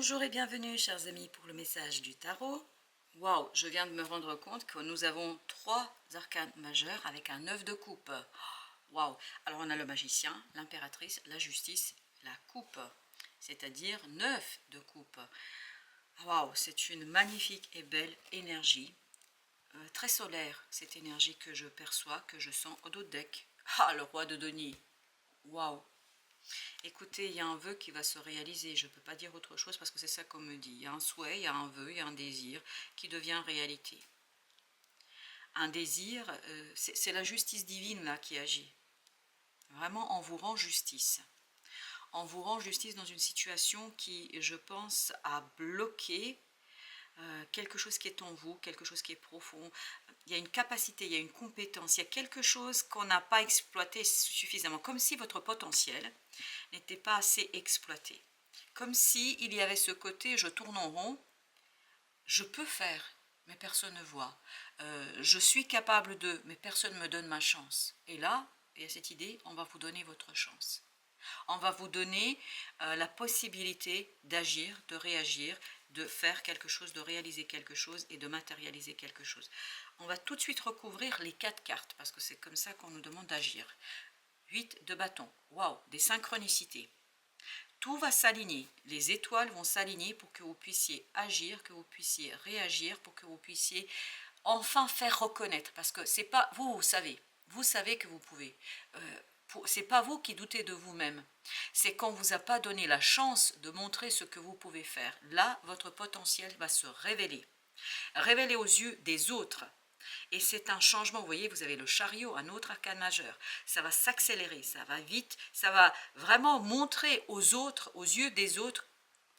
Bonjour et bienvenue chers amis pour le message du tarot. Waouh, je viens de me rendre compte que nous avons trois arcanes majeurs avec un 9 de coupe. Waouh, alors on a le magicien, l'impératrice, la justice, la coupe, c'est-à-dire 9 de coupe. Waouh, c'est une magnifique et belle énergie, très solaire cette énergie que je perçois, que je sens au dos de deck. Ah, le roi de denier, waouh. Écoutez, il y a un vœu qui va se réaliser, je ne peux pas dire autre chose parce que c'est ça qu'on me dit. Il y a un souhait, il y a un vœu, il y a un désir qui devient réalité. Un désir, c'est la justice divine là qui agit. Vraiment, on vous rend justice. On vous rend justice dans une situation qui, je pense, a bloqué quelque chose qui est en vous, quelque chose qui est profond. Il y a une capacité, il y a une compétence, il y a quelque chose qu'on n'a pas exploité suffisamment, comme si votre potentiel n'était pas assez exploité. Comme si il y avait ce côté, je tourne en rond, je peux faire, mais personne ne voit. Je suis capable de, mais personne ne me donne ma chance. Et là, il y a cette idée, on va vous donner votre chance. On va vous donner la possibilité d'agir, de réagir, de faire quelque chose, de réaliser quelque chose et de matérialiser quelque chose. On va tout de suite recouvrir les 4 cartes, parce que c'est comme ça qu'on nous demande d'agir. 8 de bâton, waouh, des synchronicités. Tout va s'aligner, les étoiles vont s'aligner pour que vous puissiez agir, que vous puissiez réagir, pour que vous puissiez enfin faire reconnaître, parce que c'est pas vous savez que vous pouvez. C'est pas vous qui doutez de vous-même, c'est qu'on vous a pas donné la chance de montrer ce que vous pouvez faire. Là, votre potentiel va se révéler aux yeux des autres. Et c'est un changement, vous voyez, vous avez le chariot, un autre arcane majeur. Ça va s'accélérer, ça va vite, ça va vraiment montrer aux autres, aux yeux des autres,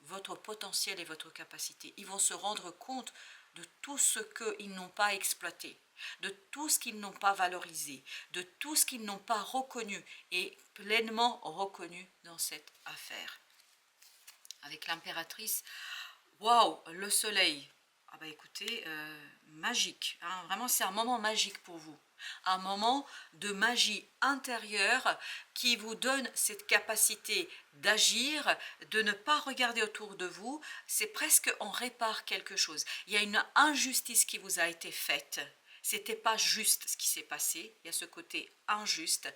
votre potentiel et votre capacité. Ils vont se rendre compte de tout ce qu'ils n'ont pas exploité, de tout ce qu'ils n'ont pas valorisé, de tout ce qu'ils n'ont pas reconnu et pleinement reconnu dans cette affaire. Avec l'impératrice, waouh, le soleil. Ah bah écoutez, magique, hein, vraiment c'est un moment magique pour vous. Un moment de magie intérieure qui vous donne cette capacité d'agir, de ne pas regarder autour de vous. C'est presque on répare quelque chose. Il y a une injustice qui vous a été faite. C'était pas juste ce qui s'est passé. Il y a ce côté injuste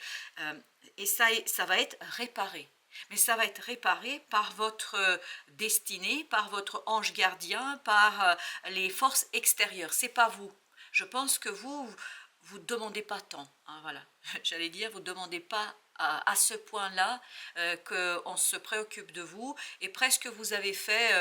et ça va être réparé. Mais ça va être réparé par votre destinée, par votre ange gardien, par les forces extérieures. C'est pas vous. Je pense que vous ne demandez pas tant. Hein, voilà. J'allais dire, vous ne demandez pas à ce point-là qu'on se préoccupe de vous. Et presque vous avez fait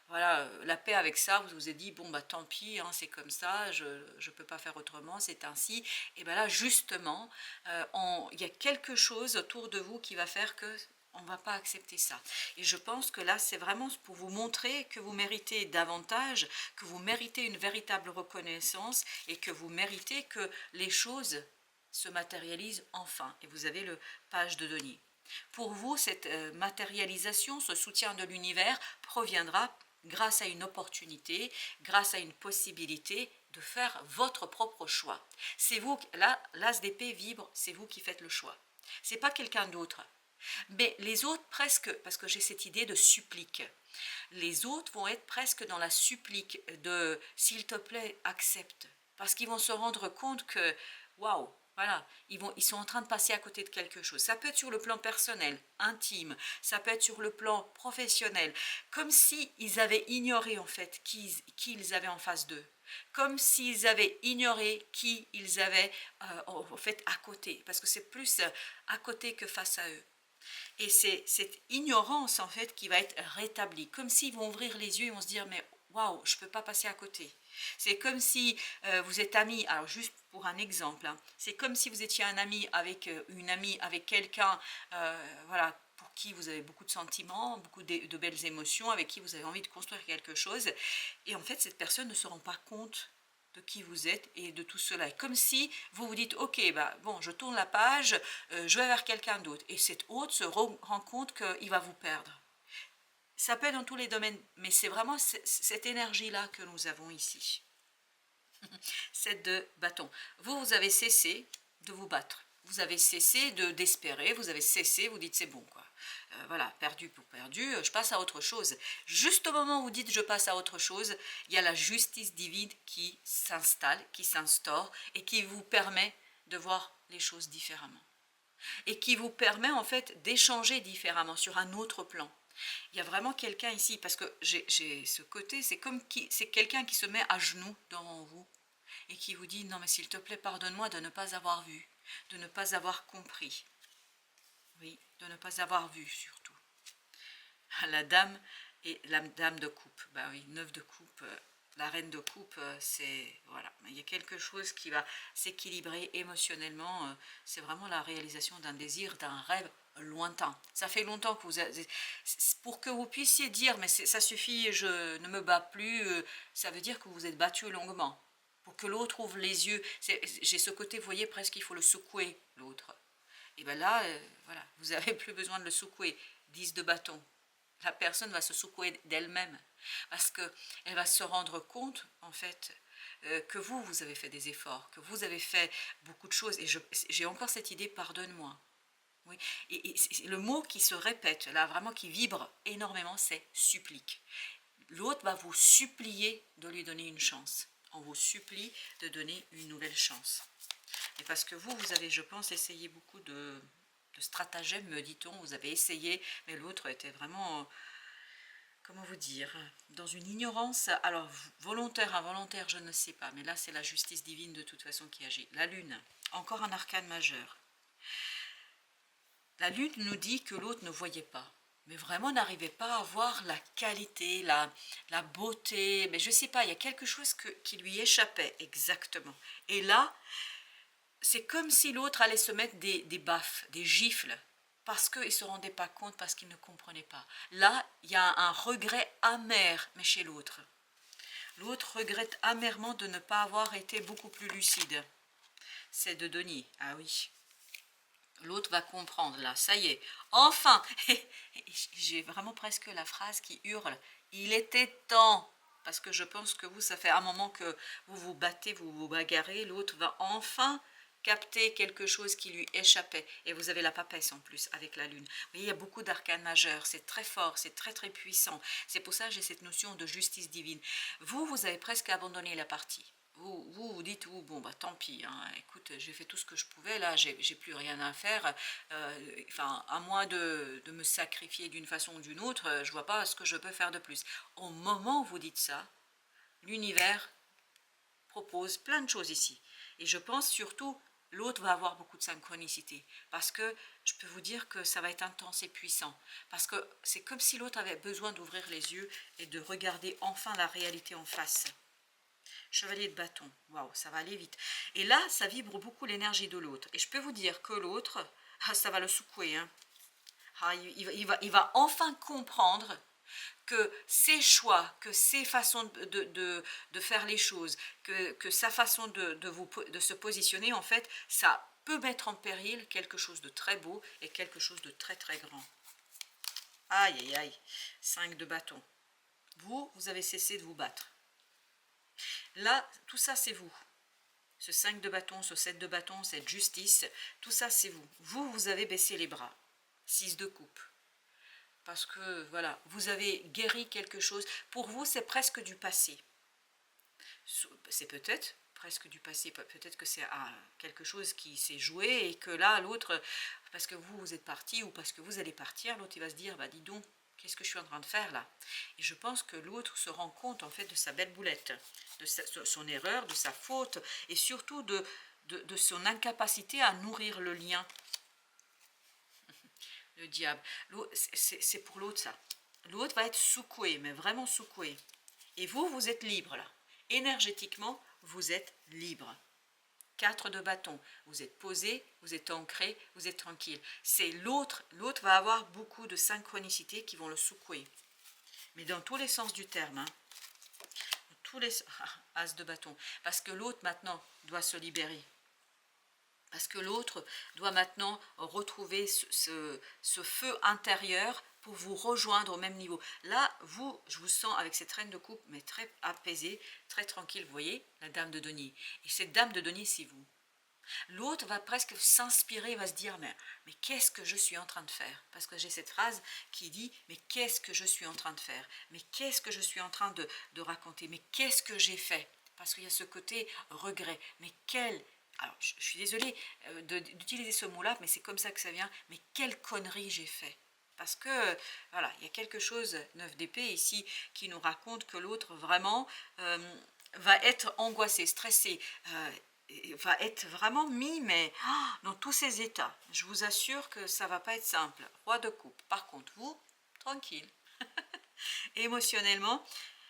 voilà, la paix avec ça. Vous vous êtes dit, bon, bah tant pis, hein, c'est comme ça, je ne peux pas faire autrement, c'est ainsi. Et bien là, justement, il y a quelque chose autour de vous qui va faire que on ne va pas accepter ça. Et je pense que là, c'est vraiment pour vous montrer que vous méritez davantage, que vous méritez une véritable reconnaissance et que vous méritez que les choses se matérialisent enfin. Et vous avez le page de denier. Pour vous, cette matérialisation, ce soutien de l'univers proviendra grâce à une opportunité, grâce à une possibilité de faire votre propre choix. C'est vous, là, l'as d'épée vibre, c'est vous qui faites le choix. C'est pas quelqu'un d'autre. Mais les autres presque, parce que j'ai cette idée de supplique, les autres vont être presque dans la supplique de « s'il te plaît, accepte ». Parce qu'ils vont se rendre compte que, waouh, voilà, ils sont en train de passer à côté de quelque chose. Ça peut être sur le plan personnel, intime, ça peut être sur le plan professionnel, comme s'ils avaient ignoré en fait qui ils avaient en face d'eux. Comme s'ils avaient ignoré qui ils avaient en fait à côté, parce que c'est plus à côté que face à eux. Et c'est cette ignorance en fait qui va être rétablie, comme s'ils vont ouvrir les yeux et vont se dire mais waouh, je ne peux pas passer à côté. C'est comme si vous êtes amis, alors juste pour un exemple, hein, c'est comme si vous étiez un ami avec une amie, avec quelqu'un, voilà, pour qui vous avez beaucoup de sentiments, beaucoup de belles émotions, avec qui vous avez envie de construire quelque chose, et en fait cette personne ne se rend pas compte de qui vous êtes et de tout cela. Et comme si vous vous dites, ok, bah, bon, je tourne la page, je vais vers quelqu'un d'autre. Et cet autre se rend compte qu'il va vous perdre. Ça peut être dans tous les domaines, mais c'est vraiment cette énergie-là que nous avons ici. 7 de bâton. Vous avez cessé de vous battre. vous avez cessé d'espérer, vous avez cessé, vous dites c'est bon quoi. Voilà, perdu pour perdu, je passe à autre chose. Juste au moment où vous dites je passe à autre chose, il y a la justice divine qui s'installe, qui s'instaure et qui vous permet de voir les choses différemment. Et qui vous permet en fait d'échanger différemment sur un autre plan. Il y a vraiment quelqu'un ici, parce que j'ai ce côté, c'est comme c'est quelqu'un qui se met à genoux devant vous et qui vous dit non mais s'il te plaît pardonne-moi de ne pas avoir vu, de ne pas avoir compris, oui, de ne pas avoir vu surtout. La dame et la dame de coupe, bah oui, 9 de coupe, la reine de coupe, c'est, voilà, il y a quelque chose qui va s'équilibrer émotionnellement, c'est vraiment la réalisation d'un désir, d'un rêve lointain. Ça fait longtemps que vous avez, pour que vous puissiez dire, mais ça suffit, je ne me bats plus, ça veut dire que vous êtes battu longuement. Pour que l'autre ouvre les yeux, j'ai ce côté, vous voyez, presque il faut le secouer, l'autre. Et bien là, voilà, vous n'avez plus besoin de le secouer. 10 de bâton. La personne va se secouer d'elle-même parce qu'elle va se rendre compte, en fait, que vous avez fait des efforts, que vous avez fait beaucoup de choses. Et j'ai encore cette idée, pardonne-moi. Oui. Et le mot qui se répète, là, vraiment qui vibre énormément, c'est supplique. L'autre va vous supplier de lui donner une chance. On vous supplie de donner une nouvelle chance. Et parce que vous avez, je pense, essayé beaucoup de stratagèmes, me dit-on, vous avez essayé, mais l'autre était vraiment, comment vous dire, dans une ignorance, alors volontaire, involontaire, je ne sais pas, mais là c'est la justice divine de toute façon qui agit. La lune, encore un arcane majeur. La lune nous dit que l'autre ne voyait pas, mais vraiment n'arrivait pas à voir la qualité, la beauté, mais je ne sais pas, il y a quelque chose qui lui échappait exactement. Et là, c'est comme si l'autre allait se mettre des baffes, des gifles, parce qu'il ne se rendait pas compte, parce qu'il ne comprenait pas. Là, il y a un regret amer, mais chez l'autre. L'autre regrette amèrement de ne pas avoir été beaucoup plus lucide. C'est de Denis, ah oui. L'autre va comprendre, là, ça y est, enfin. J'ai vraiment presque la phrase qui hurle, il était temps. Parce que je pense que vous, ça fait un moment que vous vous battez, vous vous bagarrez, l'autre va enfin capter quelque chose qui lui échappait. Et vous avez la papesse en plus avec la lune. Vous voyez, il y a beaucoup d'arcanes majeurs, c'est très fort, c'est très très puissant. C'est pour ça que j'ai cette notion de justice divine. Vous avez presque abandonné la partie. Vous dites, bon, bah tant pis, hein, écoute, j'ai fait tout ce que je pouvais, là, j'ai plus rien à faire, enfin, à moins de me sacrifier d'une façon ou d'une autre, je vois pas ce que je peux faire de plus. Au moment où vous dites ça, l'univers propose plein de choses ici. Et je pense surtout, l'autre va avoir beaucoup de synchronicité, parce que je peux vous dire que ça va être intense et puissant, parce que c'est comme si l'autre avait besoin d'ouvrir les yeux et de regarder enfin la réalité en face. Chevalier de bâton, waouh, ça va aller vite. Et là, ça vibre beaucoup l'énergie de l'autre. Et je peux vous dire que l'autre, ça va le secouer. Hein. Il va enfin comprendre que ses choix, que ses façons de faire les choses, que sa façon de se positionner, en fait, ça peut mettre en péril quelque chose de très beau et quelque chose de très très grand. Aïe, aïe, aïe, 5 de bâton. Vous avez cessé de vous battre. Là, tout ça, c'est vous. Ce 5 de bâton, ce 7 de bâton, cette justice, tout ça, c'est vous. Vous avez baissé les bras. 6 de coupe. Parce que, voilà, vous avez guéri quelque chose. Pour vous, c'est presque du passé. C'est peut-être presque du passé. Peut-être que c'est quelque chose qui s'est joué et que là, l'autre, parce que vous êtes parti ou parce que vous allez partir, l'autre, il va se dire, bah dis donc, qu'est-ce que je suis en train de faire là? Et je pense que l'autre se rend compte en fait de sa belle boulette, de son erreur, de sa faute, et surtout de son incapacité à nourrir le lien. Le diable. C'est pour l'autre ça. L'autre va être secoué, mais vraiment secoué. Et vous êtes libre là. Énergétiquement, vous êtes libre. 4 de bâton, vous êtes posé, vous êtes ancré, vous êtes tranquille. C'est l'autre va avoir beaucoup de synchronicité qui vont le secouer. Mais dans tous les sens du terme, hein. Tous les as de bâton. Parce que l'autre maintenant doit se libérer. Parce que l'autre doit maintenant retrouver ce feu intérieur pour vous rejoindre au même niveau. Là, je vous sens avec cette reine de coupe, mais très apaisée, très tranquille, vous voyez, la dame de denier. Et cette dame de denier, c'est vous. L'autre va presque s'inspirer, va se dire, mais qu'est-ce que je suis en train de faire? Parce que j'ai cette phrase qui dit, mais qu'est-ce que je suis en train de faire? Mais qu'est-ce que je suis en train de raconter? Mais qu'est-ce que j'ai fait? Parce qu'il y a ce côté regret. Mais quel... Alors, je suis désolée d'utiliser ce mot-là, mais c'est comme ça que ça vient. Mais quelle connerie j'ai fait? Parce que, voilà, il y a quelque chose, 9 d'épée ici, qui nous raconte que l'autre, vraiment, va être angoissé, stressé, va être vraiment mis, mais dans tous ses états. Je vous assure que ça va pas être simple. Roi de coupe. Par contre, vous, tranquille. Émotionnellement,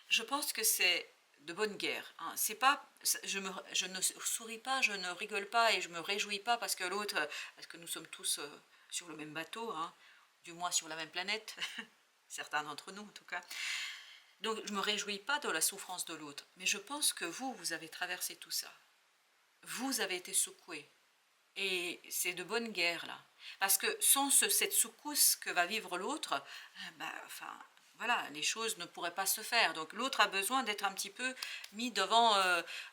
je pense que c'est de bonne guerre. Hein. C'est pas, je ne souris pas, je ne rigole pas et je me réjouis pas parce que l'autre, parce que nous sommes tous sur le même bateau, hein, du moins sur la même planète, certains d'entre nous en tout cas. Donc je me réjouis pas de la souffrance de l'autre, mais je pense que vous avez traversé tout ça. Vous avez été secoué. Et c'est de bonne guerre là. Parce que sans cette secousse que va vivre l'autre, enfin, voilà, les choses ne pourraient pas se faire. Donc l'autre a besoin d'être un petit peu mis devant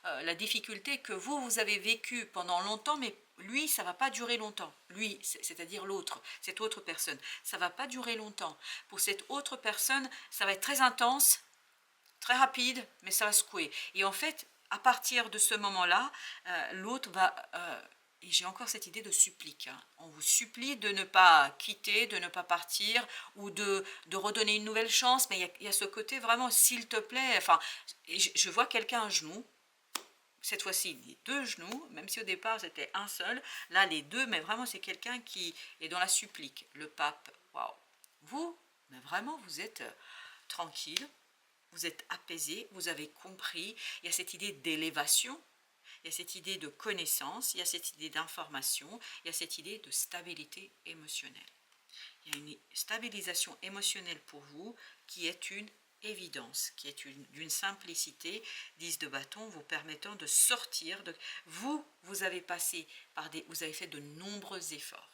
la difficulté que vous avez vécue pendant longtemps, mais lui, ça ne va pas durer longtemps. Lui, c'est-à-dire l'autre, cette autre personne, ça ne va pas durer longtemps. Pour cette autre personne, ça va être très intense, très rapide, mais ça va secouer. Et en fait, à partir de ce moment-là, l'autre va... et j'ai encore cette idée de supplique. Hein. On vous supplie de ne pas quitter, de ne pas partir, ou de redonner une nouvelle chance. Mais il y a ce côté vraiment, s'il te plaît. Enfin, je vois quelqu'un à genoux. Cette fois-ci, les deux genoux, même si au départ c'était un seul. Là, les deux, mais vraiment, c'est quelqu'un qui est dans la supplique. Le pape, waouh. Vous, mais vraiment, vous êtes tranquille. Vous êtes apaisé, vous avez compris, il y a cette idée d'élévation, il y a cette idée de connaissance, il y a cette idée d'information, il y a cette idée de stabilité émotionnelle. Il y a une stabilisation émotionnelle pour vous qui est une évidence, qui est d'une simplicité, 10 de bâton, vous permettant de sortir de... Vous avez passé par vous avez fait de nombreux efforts.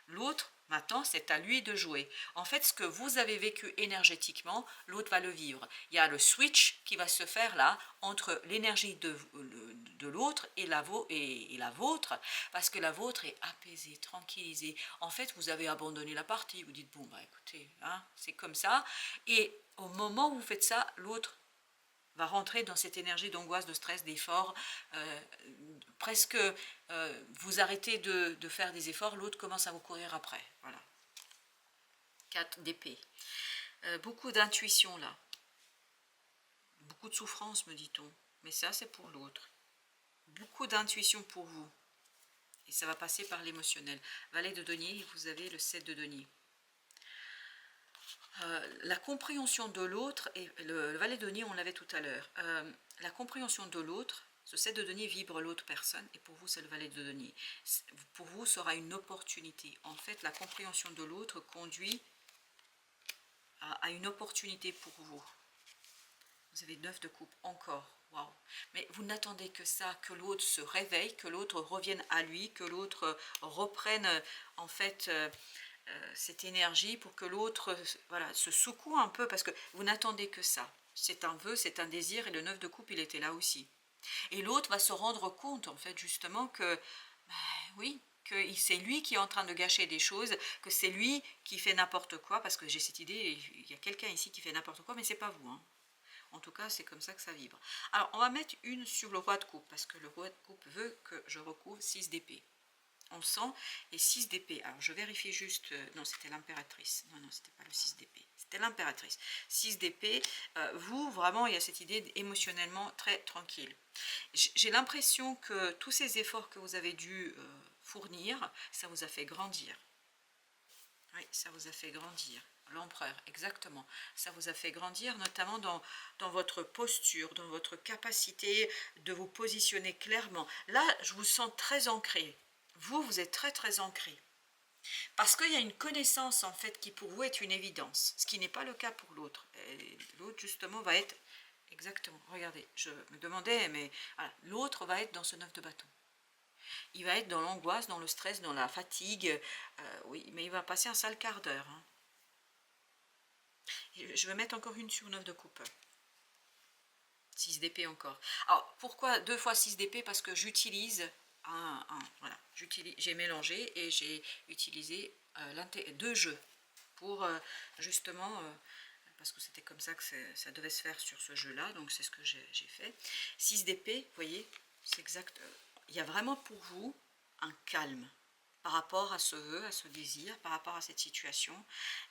L'autre, maintenant, c'est à lui de jouer. En fait, ce que vous avez vécu énergétiquement, l'autre va le vivre. Il y a le switch qui va se faire là, entre l'énergie de l'autre et la vôtre, parce que la vôtre est apaisée, tranquillisée. En fait, vous avez abandonné la partie, vous dites, bon, bah écoutez, hein, c'est comme ça. Et au moment où vous faites ça, l'autre va rentrer dans cette énergie d'angoisse, de stress, d'effort. Presque vous arrêtez de faire des efforts, l'autre commence à vous courir après. Voilà. 4 d'épée. Beaucoup d'intuition là. Beaucoup de souffrance, me dit-on. Mais ça, c'est pour l'autre. Beaucoup d'intuition pour vous. Et ça va passer par l'émotionnel. Valet de denier, vous avez le 7 de denier. La compréhension de l'autre, et le valet de denier, on l'avait tout à l'heure. La compréhension de l'autre, ce 7 de denier vibre l'autre personne, et pour vous, c'est le valet de denier. Pour vous, sera une opportunité. En fait, la compréhension de l'autre conduit à une opportunité pour vous. Vous avez 9 de coupe, encore. Waouh. Mais vous n'attendez que ça, que l'autre se réveille, que l'autre revienne à lui, que l'autre reprenne, en fait... cette énergie pour que l'autre voilà, se secoue un peu, parce que vous n'attendez que ça. C'est un vœu, c'est un désir, et le 9 de coupe, il était là aussi. Et l'autre va se rendre compte, en fait, justement, que, oui, que c'est lui qui est en train de gâcher des choses, que c'est lui qui fait n'importe quoi, parce que j'ai cette idée, il y a quelqu'un ici qui fait n'importe quoi, mais c'est pas vous. Hein. En tout cas, c'est comme ça que ça vibre. Alors, on va mettre une sur le roi de coupe, parce que le roi de coupe veut que je recouvre 6 d'épée. On sent, et 6 d'épée. Alors, je vérifie juste... non, c'était l'impératrice. Non, c'était pas le 6 d'épée. C'était l'impératrice. 6 d'épée. Vous, vraiment, il y a cette idée émotionnellement très tranquille. J'ai l'impression que tous ces efforts que vous avez dû fournir, ça vous a fait grandir. Oui, ça vous a fait grandir. L'empereur, exactement. Ça vous a fait grandir, notamment dans votre posture, dans votre capacité de vous positionner clairement. Là, je vous sens très ancré. Vous êtes très très ancré. Parce qu'il y a une connaissance en fait qui pour vous est une évidence, ce qui n'est pas le cas pour l'autre. L'autre justement va être, exactement, regardez, je me demandais, mais voilà, l'autre va être dans ce 9 de bâton. Il va être dans l'angoisse, dans le stress, dans la fatigue, oui, mais il va passer un sale quart d'heure. Hein. Je vais mettre encore une sur 9 de coupe. 6 d'épée encore. Alors, pourquoi 2 fois 6 d'épée? Parce que j'utilise voilà, j'ai mélangé et j'ai utilisé deux jeux pour justement, parce que c'était comme ça que ça devait se faire sur ce jeu-là, donc c'est ce que j'ai fait. 6 d'épée, vous voyez, c'est exact. Il y a vraiment pour vous un calme par rapport à ce vœu, à ce désir, par rapport à cette situation.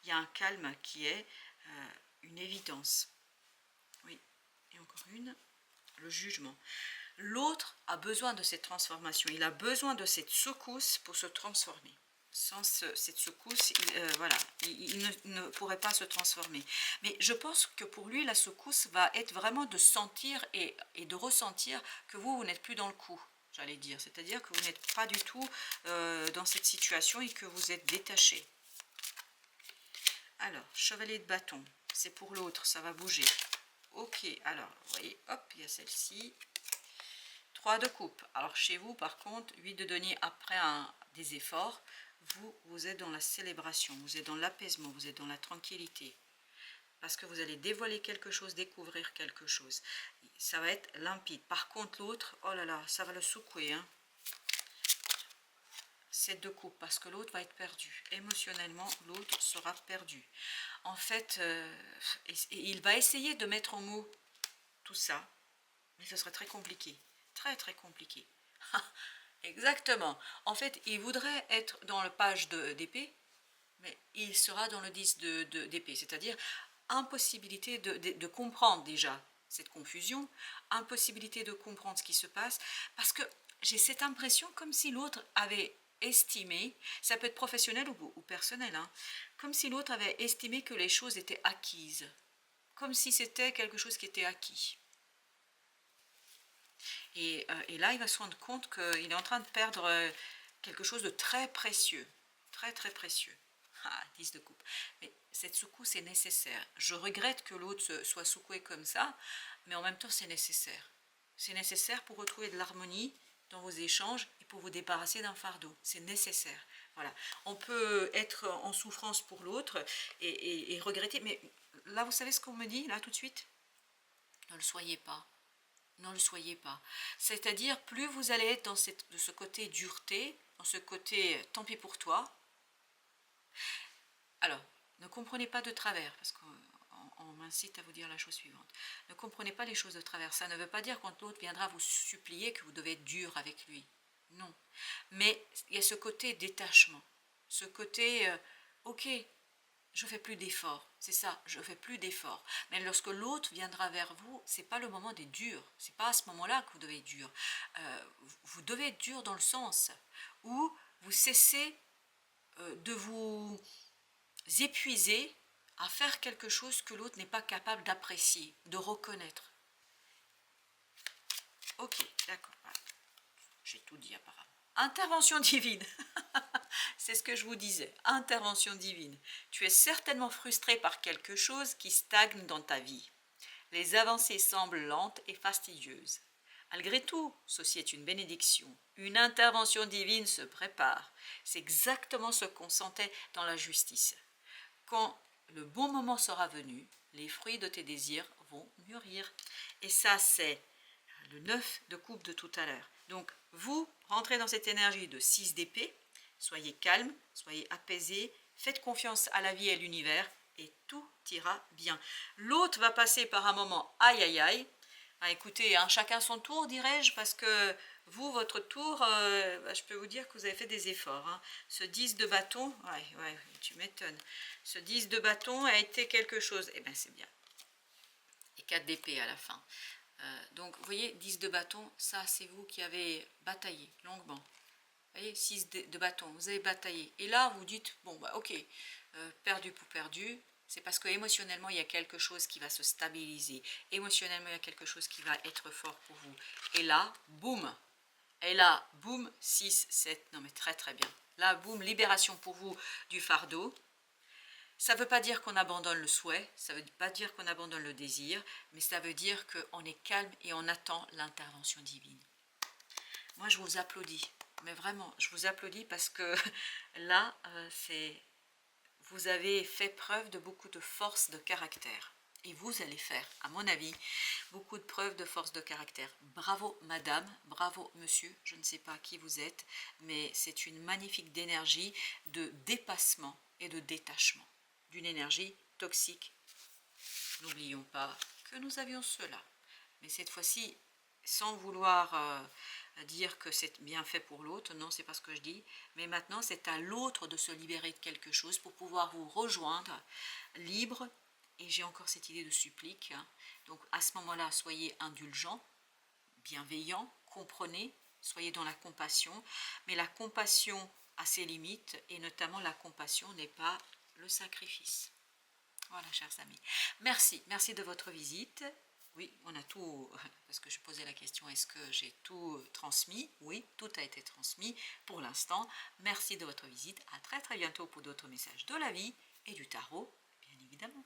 Il y a un calme qui est une évidence. Oui, et encore une, le jugement. L'autre a besoin de cette transformation, il a besoin de cette secousse pour se transformer. Sans cette secousse, voilà, il ne pourrait pas se transformer. Mais je pense que pour lui, la secousse va être vraiment de sentir et de ressentir que vous n'êtes plus dans le coup, j'allais dire. C'est-à-dire que vous n'êtes pas du tout dans cette situation et que vous êtes détaché. Alors, chevalier de bâton, c'est pour l'autre, ça va bouger. Ok, alors, vous voyez, hop, il y a celle-ci. 3 de coupe. Alors chez vous, par contre, 8 de denier après des efforts, vous êtes dans la célébration, vous êtes dans l'apaisement, vous êtes dans la tranquillité. Parce que vous allez dévoiler quelque chose, découvrir quelque chose. Ça va être limpide. Par contre, l'autre, oh là là, ça va le secouer. Hein. 7 de coupe, parce que l'autre va être perdu. Émotionnellement, l'autre sera perdu. En fait, il va essayer de mettre en mots tout ça, mais ce sera très compliqué. Très compliqué. Exactement. En fait, il voudrait être dans le page d'épée, mais il sera dans le 10 d'épée. C'est-à-dire, impossibilité de comprendre déjà cette confusion, impossibilité de comprendre ce qui se passe, parce que j'ai cette impression comme si l'autre avait estimé, ça peut être professionnel ou personnel, hein, comme si l'autre avait estimé que les choses étaient acquises, comme si c'était quelque chose qui était acquis. Et là, il va se rendre compte qu'il est en train de perdre quelque chose de très précieux. Très précieux. Ah, 10 de coupe. Mais cette secousse est nécessaire. Je regrette que l'autre soit secoué comme ça, mais en même temps, c'est nécessaire. C'est nécessaire pour retrouver de l'harmonie dans vos échanges et pour vous débarrasser d'un fardeau. C'est nécessaire. Voilà. On peut être en souffrance pour l'autre et regretter. Mais là, vous savez ce qu'on me dit, là, tout de suite? Ne le soyez pas. Ne le soyez pas. C'est-à-dire, plus vous allez être dans de ce côté dureté, dans ce côté tant pis pour toi. Alors, ne comprenez pas de travers, parce qu'on m'incite à vous dire la chose suivante. Ne comprenez pas les choses de travers. Ça ne veut pas dire quand l'autre viendra vous supplier que vous devez être dur avec lui. Non. Mais il y a ce côté détachement. Ce côté, ok, je fais plus d'efforts, c'est ça, je fais plus d'efforts. Mais lorsque l'autre viendra vers vous, c'est pas le moment d'être dur. C'est pas à ce moment-là que vous devez être dur. Vous devez être dur dans le sens où vous cessez de vous épuiser à faire quelque chose que l'autre n'est pas capable d'apprécier, de reconnaître. Ok, d'accord. J'ai tout dit apparemment. Intervention divine. C'est ce que je vous disais. Intervention divine. Tu es certainement frustré par quelque chose qui stagne dans ta vie. Les avancées semblent lentes et fastidieuses. Malgré tout, ceci est une bénédiction. Une intervention divine se prépare. C'est exactement ce qu'on sentait dans la justice. Quand le bon moment sera venu, les fruits de tes désirs vont mûrir. Et ça, c'est le 9 de coupe de tout à l'heure. Donc, vous rentrez dans cette énergie de 6 d'épée, soyez calme, soyez apaisé, faites confiance à la vie et à l'univers, et tout ira bien. L'autre va passer par un moment aïe aïe aïe. Ah, écoutez, hein, chacun son tour, dirais-je, parce que vous, votre tour, je peux vous dire que vous avez fait des efforts. Hein. Ce 10 de bâton, ouais, tu m'étonnes. Ce 10 de bâton a été quelque chose. Eh bien, c'est bien. Et 4 d'épée à la fin. Donc, vous voyez, 10 de bâton, ça, c'est vous qui avez bataillé longuement. Vous voyez, 6 de bâton, vous avez bataillé. Et là, vous dites, bon, bah, ok, perdu pour perdu, c'est parce que émotionnellement, il y a quelque chose qui va se stabiliser. Émotionnellement, il y a quelque chose qui va être fort pour vous. Et là, boum. Et là, boum, 6, 7, non mais très bien. Là, boum, libération pour vous du fardeau. Ça ne veut pas dire qu'on abandonne le souhait, ça ne veut pas dire qu'on abandonne le désir, mais ça veut dire qu'on est calme et on attend l'intervention divine. Moi, je vous applaudis, mais vraiment, je vous applaudis parce que là, vous avez fait preuve de beaucoup de force de caractère. Et vous allez faire, à mon avis, beaucoup de preuves de force de caractère. Bravo madame, bravo monsieur, je ne sais pas qui vous êtes, mais c'est une magnifique d'énergie de dépassement et de détachement. D'une énergie toxique. N'oublions pas que nous avions cela. Mais cette fois-ci, sans vouloir dire que c'est bien fait pour l'autre, non, c'est pas ce que je dis, mais maintenant c'est à l'autre de se libérer de quelque chose pour pouvoir vous rejoindre libre. Et j'ai encore cette idée de supplique, hein. Donc à ce moment-là, soyez indulgents, bienveillants, comprenez, soyez dans la compassion, mais la compassion a ses limites, et notamment la compassion n'est pas le sacrifice. Voilà, chers amis. Merci, merci de votre visite. Oui, on a tout, parce que je posais la question, est-ce que j'ai tout transmis? Oui, tout a été transmis pour l'instant. Merci de votre visite. À très très bientôt pour d'autres messages de la vie et du tarot, bien évidemment.